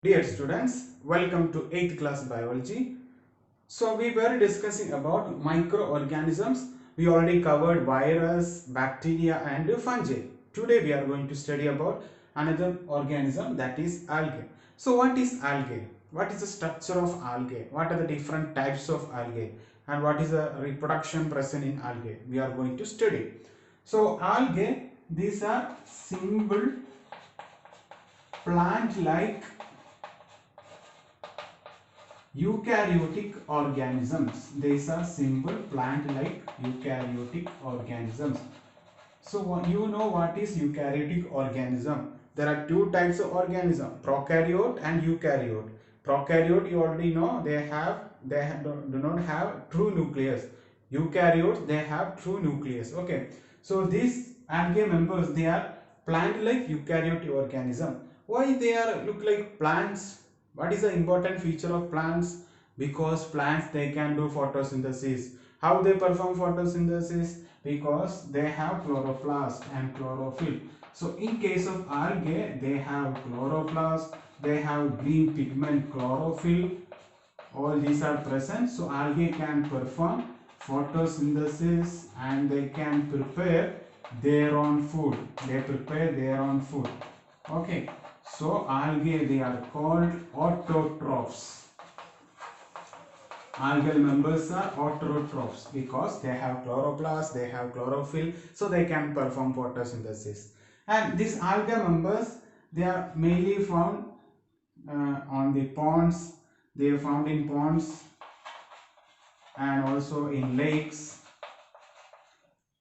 Dear students, welcome to 8th class biology. So we were discussing about microorganisms. We already covered virus, bacteria and fungi. Today we are going to study about another organism, that is algae. So what is algae? What is the structure of algae? What are the different types of algae? And what is the reproduction present in algae? We are going to study. So algae, these are simple plant-like eukaryotic organisms. These are simple plant-like eukaryotic organisms. So you know what is eukaryotic organism? There are two types of organism: prokaryote and eukaryote. Prokaryote, you already know, do not have true nucleus. Eukaryotes, they have true nucleus. Okay. So these algae members, they are plant-like eukaryotic organism. Why they are look like plants? What is the important feature of plants? Because plants, they can do photosynthesis. How they perform photosynthesis? Because they have chloroplast and chlorophyll. So in case of algae, they have chloroplast, they have green pigment chlorophyll, all these are present. So algae can perform photosynthesis and they can prepare their own food. They prepare their own food. Okay. So algae, they are called autotrophs. Algal members are autotrophs because they have chloroplast, they have chlorophyll, so they can perform photosynthesis. And these algal members, they are mainly found on the ponds. They are found in ponds and also in lakes.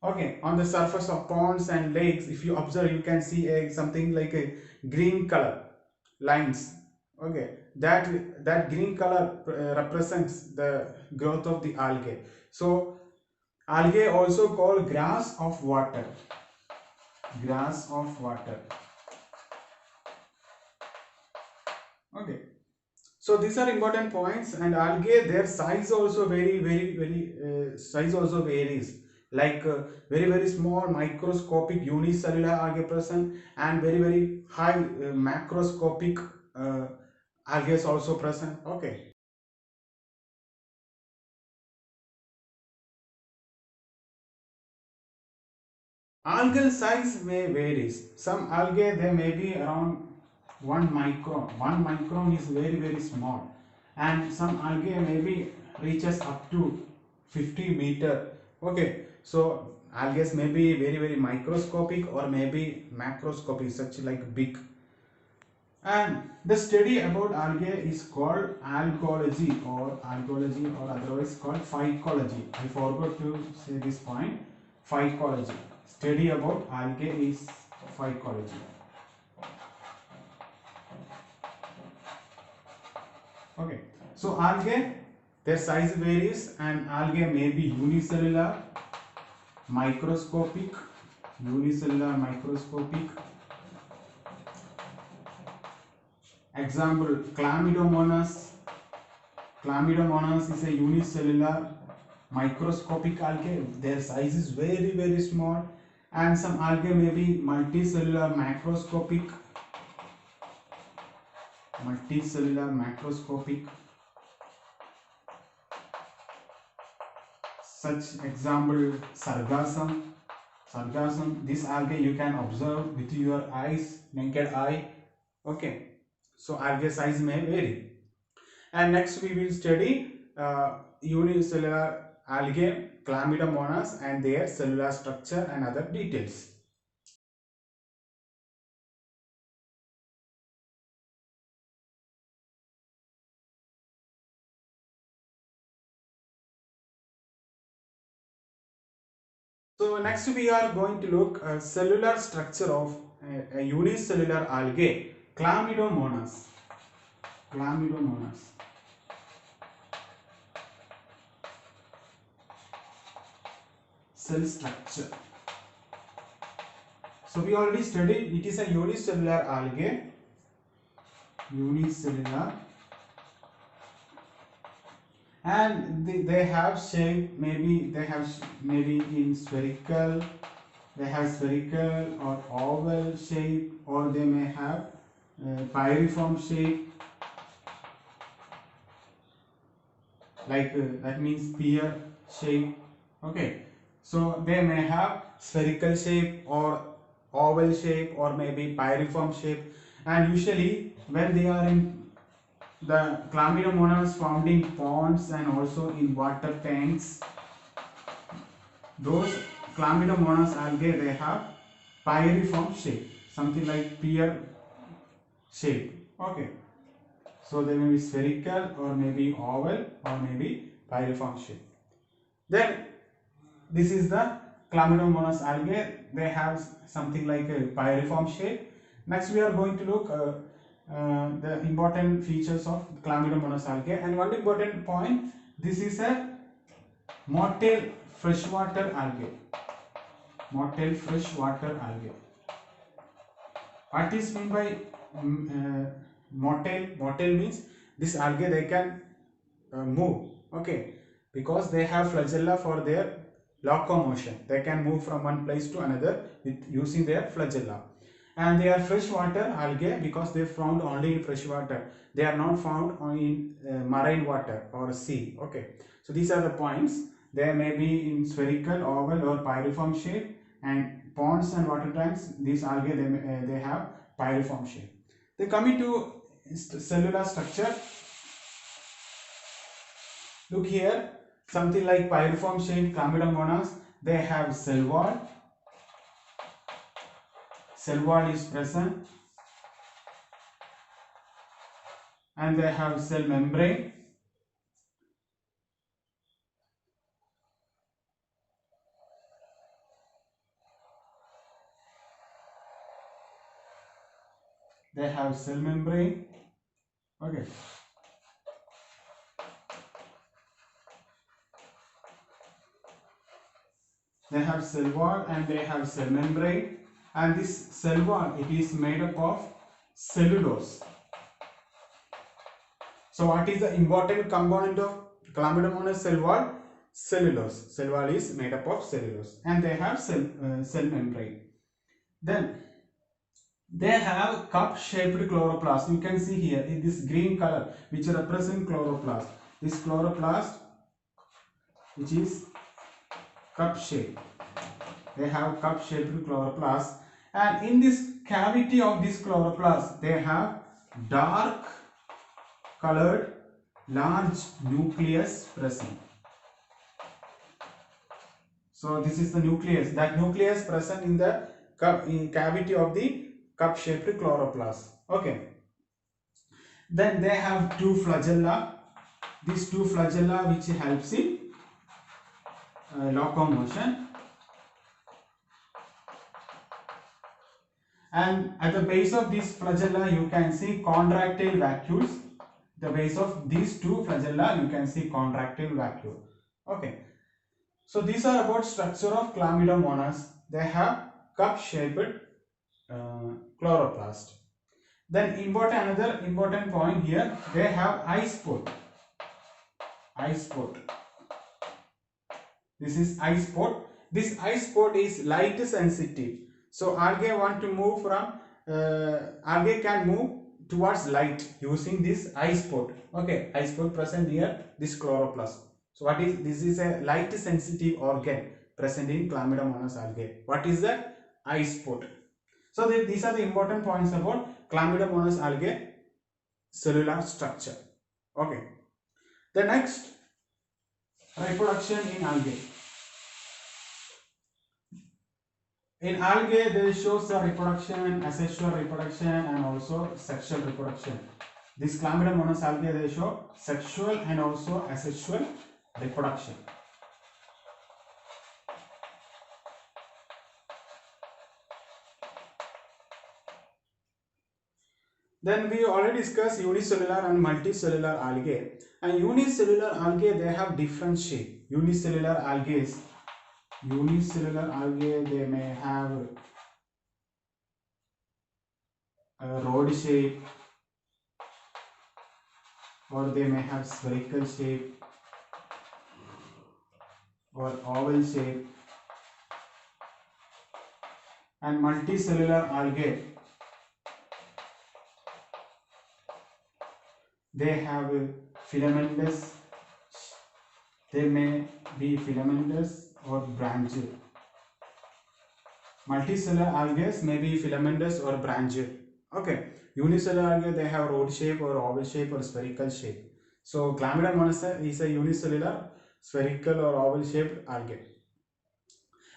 Okay, on the surface of ponds and lakes, if you observe, you can see something like a green color lines. Okay, that green color represents the growth of the algae. So algae also called grass of water. Grass of water. Okay. So these are important points, and algae, their size also very size also varies. Like very small microscopic unicellular algae present, and very high macroscopic algae is also present. Okay. Algal size may varies. Some algae, they may be around 1 micron. 1 micron is very small, and some algae maybe reaches up to 50 meter. Okay, so algae may be very microscopic or maybe macroscopic, such like big. And the study about algae is called algology or otherwise called phycology. I forgot to say this point. Phycology. Study about algae is phycology. Okay. So algae, their size varies, and algae may be unicellular, microscopic, Example, Chlamydomonas. Chlamydomonas is a unicellular microscopic algae. Their size is very small, and some algae may be multicellular macroscopic. Such example, sargassum. This algae you can observe with your eyes, naked eye. Okay, so algae size may vary. And next we will study unicellular algae, Chlamydomonas, and their cellular structure and other details. So next we are going to look cellular structure of a unicellular algae, Chlamydomonas. Cell structure. So we already studied, it is a unicellular algae. And they have shape, maybe in spherical, they have spherical or oval shape, or they may have pyriform shape, like that means pear shape. Okay, so they may have spherical shape or oval shape or maybe pyriform shape, and usually when they are in the chlamydomonas found in ponds and also in water tanks, those chlamydomonas algae they have pyriform shape, something like pear shape. Okay, so they may be spherical or maybe oval or maybe pyriform shape. Then this is the chlamydomonas algae. They have something like a pyriform shape. Next we are going to look the important features of chlamydomonas algae, and one important point, this is a motile freshwater algae. Motile freshwater algae. What is mean by motile? Motile means this algae they can move. Okay, because they have flagella for their locomotion. They can move from one place to another with using their flagella. And they are freshwater algae because they found only in freshwater. They are not found in marine water or sea. Okay, so these are the points. They may be in spherical, oval or pyriform shape, and ponds and water tanks, these algae they have pyriform shape. Then coming to cellular structure, look here, something like pyriform shape chlamydomonas, they have cell wall. Cell wall is present, and they have cell membrane. They have cell membrane. Okay. They have cell wall and they have cell membrane, and this cell wall, it is made up of cellulose. So what is the important component of chlamydomonas cell wall? Cellulose. Cell wall is made up of cellulose, and they have cell membrane. Then they have cup shaped chloroplast. You can see here in this green color which represent chloroplast. This chloroplast which is cup shape. They have cup shaped chloroplast, and in this cavity of this chloroplast they have dark colored large nucleus present. So this is the nucleus. That nucleus present in the cavity of the cup shaped chloroplast. Okay. Then they have two flagella. These two flagella which helps in locomotion. And at the base of this flagella you can see contractile vacuoles. The base of these two flagella you can see contractile vacuole. Okay. So these are about structure of chlamydomonas. They have cup shaped chloroplast. Then another important point here, they have eye spot. Eye spot. This is eye spot. This eye spot is light sensitive. So algae want to move from algae can move towards light using this eye spot. Okay, eye spot present near this chloroplast. So what is this? Is a light sensitive organ present in chlamydomonas algae. What is the eye spot? So these are the important points about chlamydomonas algae cellular structure. Okay. The next, reproduction in algae. In algae, they shows the reproduction, asexual reproduction, and also sexual reproduction. This chlamydomonas algae they show sexual and also asexual reproduction. Then we already discussed unicellular and multicellular algae. And unicellular algae they have different shape. Unicellular algae they may have a rod shape, or they may have spherical shape or oval shape. And multicellular algae they have a filamentous They may be filamentous or branched. Multicellular algae may be filamentous or branched. Okay. Unicellular algae, they have rod shape or oval shape or spherical shape. So Chlamydia monacea is a unicellular, spherical or oval shaped algae.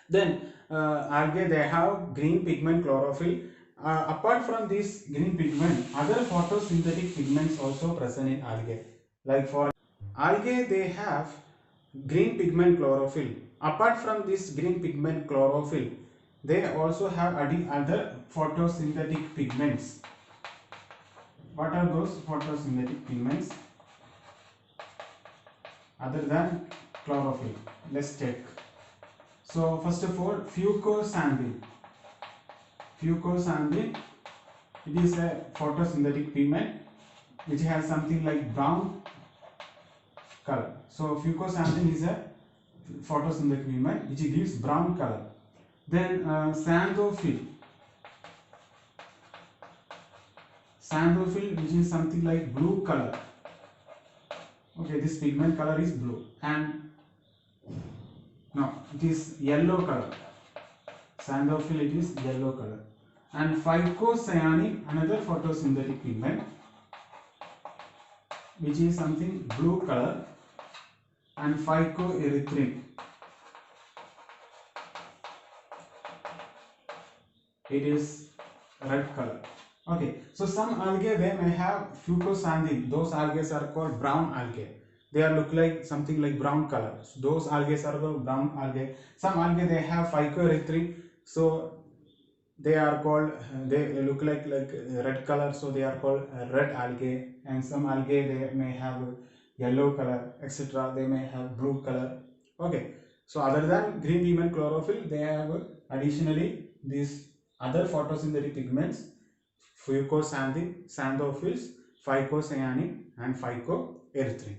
Then algae, they have green pigment chlorophyll. Apart from this green pigment, other photosynthetic pigments also present in algae. Like for algae, they have green pigment chlorophyll. Apart from this green pigment chlorophyll, they also have other photosynthetic pigments. What are those photosynthetic pigments other than chlorophyll? Let's check. So first of all, fucoxanthin. Fucoxanthin, it is a photosynthetic pigment which has something like brown color. So fucoxanthin is a photosynthetic pigment which gives brown color. Then xanthophyll. Xanthophyll, which is something like blue color. Okay, this pigment color is blue, and no, it is yellow color. Xanthophyll, it is yellow color. And phycocyanin, another photosynthetic pigment, which is something blue color, and phycoerythrin, it is red color. Okay, so some algae, they may have fucoxanthin. Those algae are called brown algae. They are look like something like brown color. So those algae are called brown algae. Some algae, they have phycoerythrin. So they are called, they look like red color. So they are called red algae. And some algae, they may have yellow color, etc. They may have blue color. Okay. So other than green pigment chlorophyll, they have additionally these other photosynthetic pigments: fucoxanthin, xanthophylls, phycocyanin, and phycoerythrin.